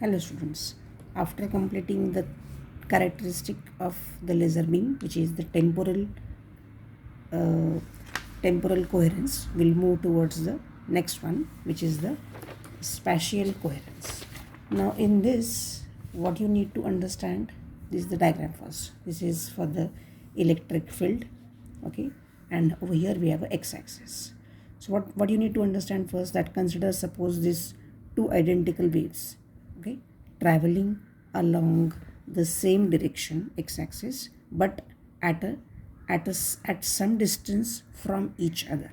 Hello students, after completing the characteristic of the laser beam, which is the uh, temporal coherence, we'll move towards the next one, which is the spatial coherence. Now in this, what you need to understand, this is the diagram first. This is for the electric field, okay, and over here we have a x-axis. So what you need to understand first, that consider, suppose these two identical waves, okay, traveling along the same direction, x-axis, but at at some distance from each other,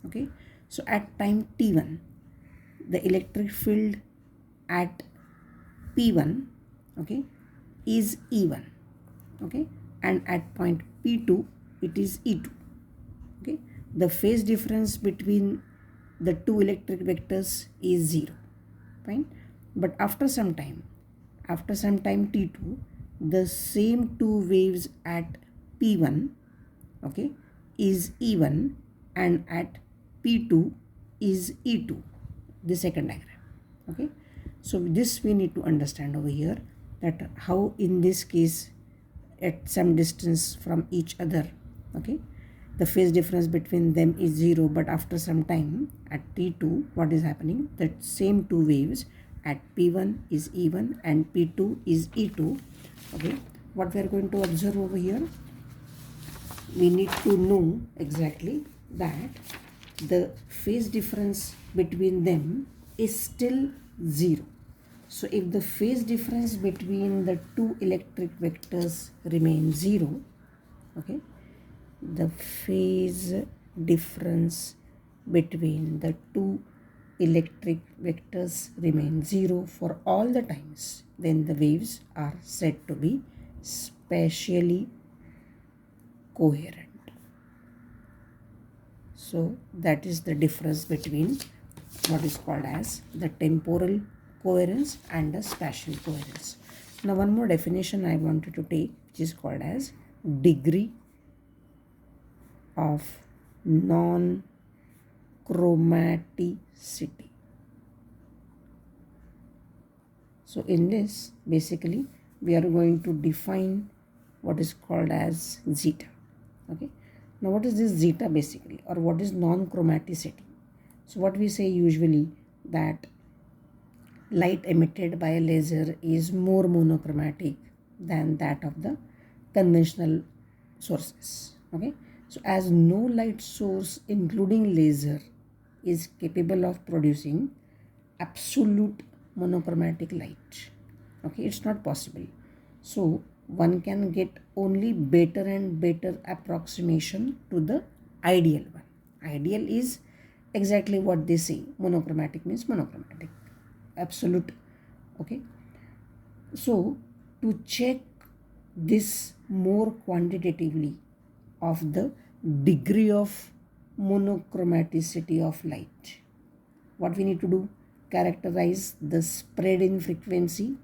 okay. So at time t1, the electric field at p1, okay, is e1, okay, and at point p2 it is e2, okay. The phase difference between the two electric vectors is 0, fine. But after some time t2, the same two waves at p1, okay, is e1, and at p2 is e2, the second diagram, okay. So this we need to understand over here, that how in this case at some distance from each other, okay, the phase difference between them is 0, but after some time at t2, what is happening, that same two waves at p1 is e1 and p2 is e2, okay. What we are going to observe over here, we need to know exactly that the phase difference between them is still 0. So if the phase difference between the two electric vectors remains 0, okay, the phase difference between the two electric vectors remain 0 for all the times, then the waves are said to be spatially coherent. So that is the difference between what is called as the temporal coherence and the spatial coherence. Now one more definition I wanted to take, which is called as degree of non chromaticity. So in this, basically we are going to define what is called as zeta, okay. Now what is this zeta basically, or what is non chromaticity? So what we say usually, that light emitted by a laser is more monochromatic than that of the conventional sources, okay. So as no light source including laser is capable of producing absolute monochromatic light, okay, it's not possible. So one can get only better and better approximation to the ideal one. Ideal is exactly what they say, monochromatic means monochromatic, absolute, okay. So to check this more quantitatively of the degree of monochromaticity of light, what we need to do, characterize the spread in frequency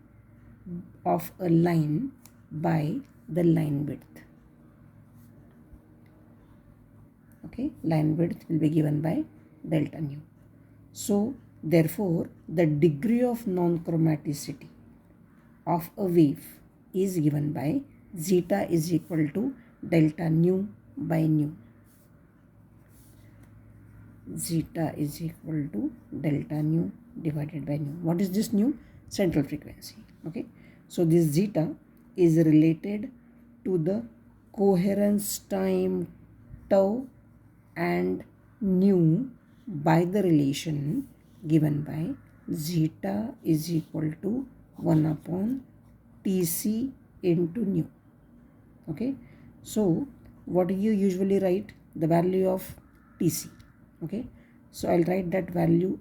of a line by the line width, okay. Line width will be given by delta nu. So therefore the degree of non-chromaticity of a wave is given by zeta is equal to delta nu by nu. Zeta is equal to delta nu divided by nu. What is this nu? Central frequency, okay. So this zeta is related to the coherence time tau and nu by the relation given by zeta is equal to 1 upon Tc into nu, okay. So what do you usually write? The value of Tc, okay. So I'll write that value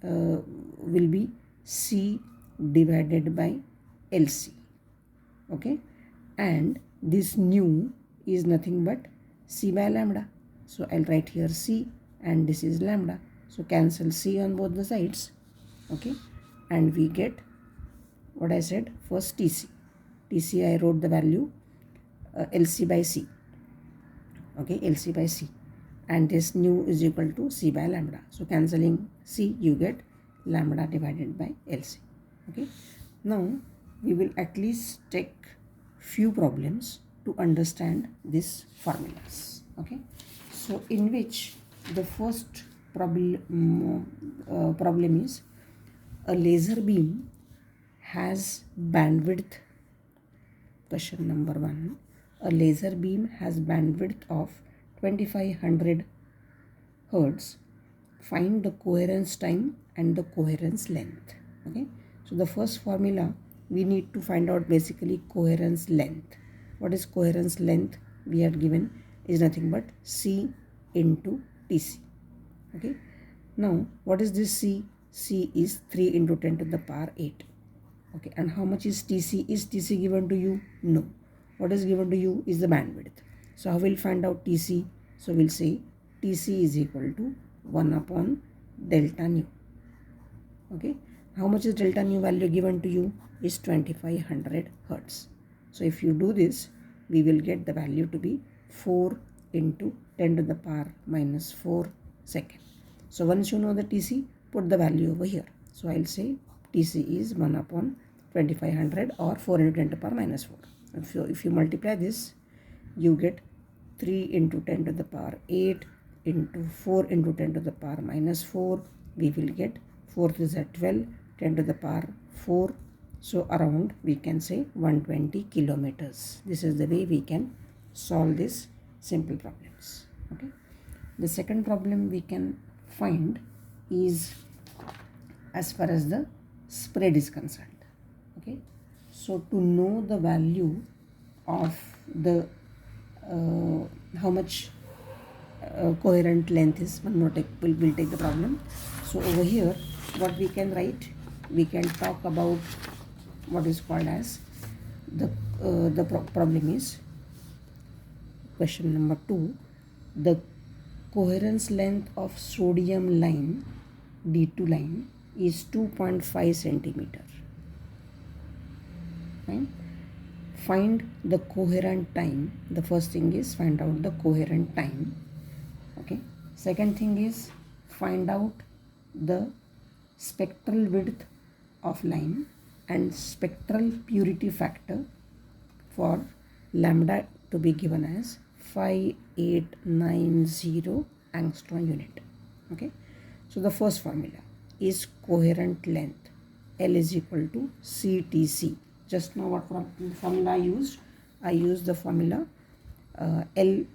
will be C divided by Lc, okay, and this nu is nothing but C by lambda. So I'll write here C and this is lambda. So cancel C on both the sides, okay, and we get what I said, first Tc. Tc I wrote the value Lc by C, okay, Lc by C, and this nu is equal to C by lambda. So cancelling C, you get lambda divided by Lc, okay. Now we will at least take few problems to understand these formulas. Okay, so in which the first problem is a laser beam has bandwidth. Question number 1, a laser beam has bandwidth of 2500 hertz. Find the coherence time and the coherence length. Okay, so the first formula we need to find out basically coherence length. What is coherence length? We are given is nothing but C into TC. Okay, now what is this C? C is 3 into 10 to the power 8. Okay, and how much is TC? Is TC given to you? No. What is given to you is the bandwidth. So how we'll find out TC? So we'll say TC is equal to 1 upon delta nu. Okay, how much is delta nu value given to you? Is 2500 hertz. So if you do this, we will get the value to be 4 into 10 to the power minus 4 second. So once you know the TC, put the value over here. So I'll say TC is 1 upon 2500 or 4 into 10 to the power minus 4. If you multiply this, you get 3 into 10 to the power 8 into 4 into 10 to the power minus 4. We will get 4 is at 12, 10 to the power 4. So around we can say 120 kilometers. This is the way we can solve this simple problems. Okay. The second problem we can find is as far as the spread is concerned. Okay, so to know the value of the how much coherent length is, one more take we'll take the problem. So over here what we can write, we can talk about what is called as the problem is question number 2. The coherence length of sodium line D2 line is 2.5 centimeter. Fine. Find the coherent time. The first thing is find out the coherent time. Okay. Second thing is find out the spectral width of line and spectral purity factor for lambda to be given as 5890 angstrom unit. Okay. So the first formula is coherent length. L is equal to CTC. Just now what formula I used? I used the formula L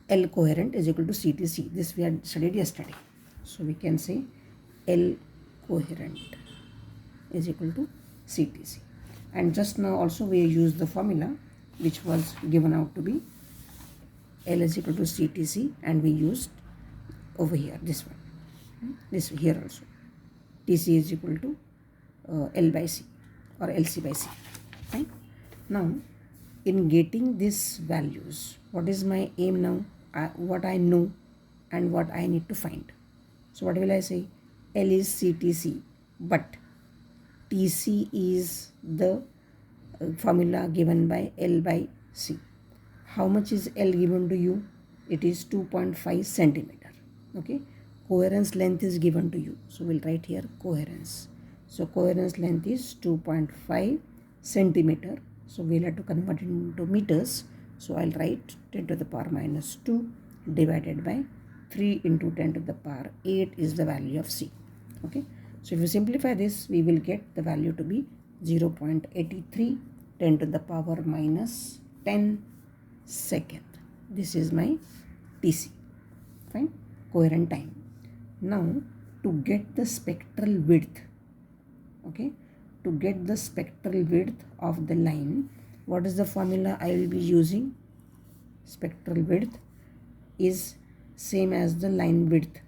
coherent is equal to CTC. This we had studied yesterday. So we can say L coherent is equal to CTC. And just now also we used the formula which was given out to be L is equal to CTC, and we used over here this one. This here also. TC is equal to L by C or LC by C. Right? Now, in getting these values, what is my aim now? What I know and what I need to find. So what will I say? L is CTC, but TC is the formula given by L by C. How much is L given to you? It is 2.5 centimeter. Okay. Coherence length is given to you. So we'll write here coherence. So coherence length is 2.5 centimeter. So we'll have to convert it into meters. So I'll write 10 to the power minus 2 divided by 3 into 10 to the power 8 is the value of C. Okay. So if you simplify this, we will get the value to be 0.83 10 to the power minus 10 second. This is my TC. Fine. Coherent time. Now to get the spectral width, okay, to get the spectral width of the line, what is the formula I will be using? Spectral width is same as the line width.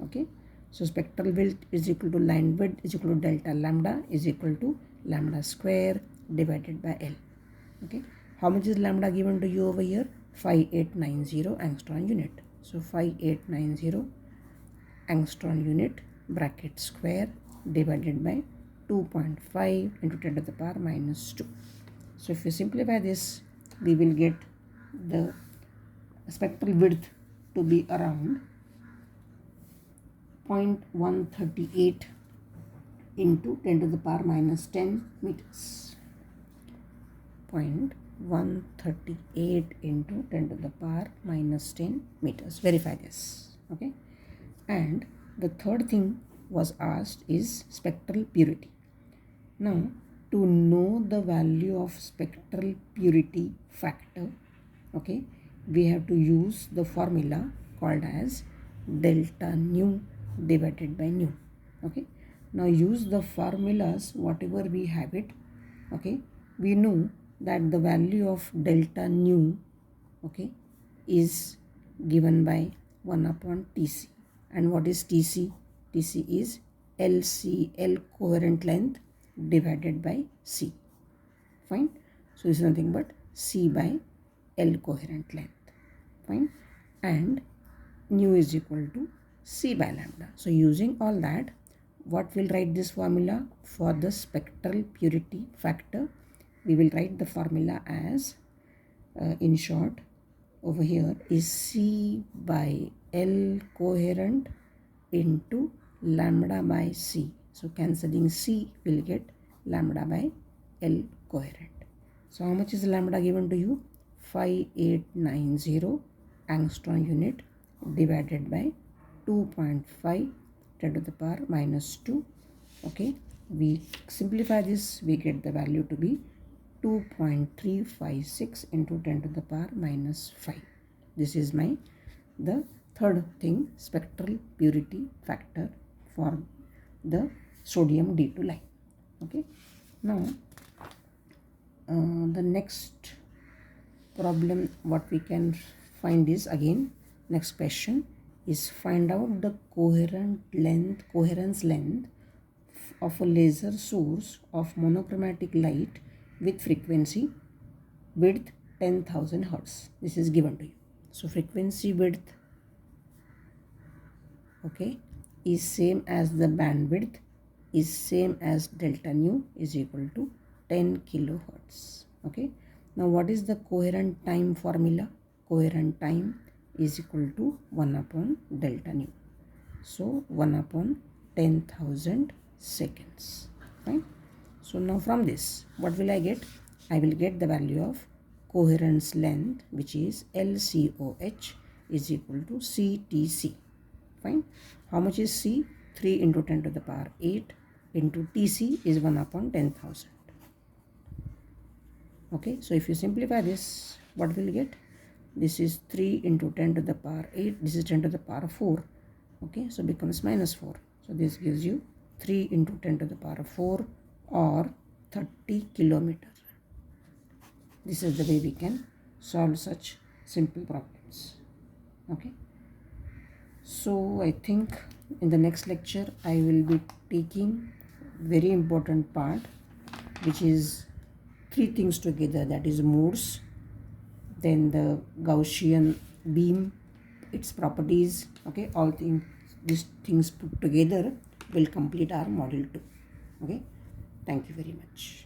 Okay, so spectral width is equal to line width is equal to delta lambda is equal to lambda square divided by L. Okay, how much is lambda given to you over here? 5890 angstrom unit. So 5890 angstrom unit bracket square divided by 2.5 into 10 to the power minus 2. So if you simplify this, we will get the spectral width to be around 0.138 into 10 to the power minus 10 meters. 0.138 into 10 to the power minus 10 meters. Verify this. Okay. And the third thing was asked is spectral purity. Now, to know the value of spectral purity factor, okay, we have to use the formula called as delta nu divided by nu. Okay. Now use the formulas whatever we have it. Okay. We know that the value of delta nu, okay, is given by 1 upon Tc. And what is Tc? Tc is LC, L coherent length divided by C. Fine. So this is nothing but C by L coherent length. Fine. And nu is equal to C by lambda. So using all that, what will write this formula for the spectral purity factor? We will write the formula as, in short, over here is C by L coherent into lambda by C. So cancelling C will get lambda by L coherent. So how much is lambda given to you? 5890 angstrom unit divided by 2.5 10 to the power minus 2. Okay, we simplify this, we get the value to be 2.356 into 10 to the power minus 5. This is the third thing, spectral purity factor for the sodium D2 line. Okay, now the next problem what we can find is, again, next question is find out the coherence length of a laser source of monochromatic light with frequency width 10,000 Hertz. This is given to you. So frequency width, okay, is same as the bandwidth is same as delta nu is equal to 10 kilohertz. Okay. Now what is the coherent time formula? Coherent time is equal to 1 upon delta nu. So 1 upon 10,000 seconds. Fine. So now from this, what will I get? I will get the value of coherence length, which is LCOH is equal to CTC. Fine. How much is C? 3 into 10 to the power 8 into TC is 1 upon 10,000. Okay. So if you simplify this, what will you get? This is 3 into 10 to the power 8. This is 10 to the power 4. Okay. So becomes minus 4. So this gives you 3 into 10 to the power 4 or 30 kilometer. This is the way we can solve such simple problems. Okay. So I think in the next lecture I will be taking very important part, which is 3 things together, that is modes, then the Gaussian beam, its properties. Okay, all these things put together will complete our module 2. Okay, thank you very much.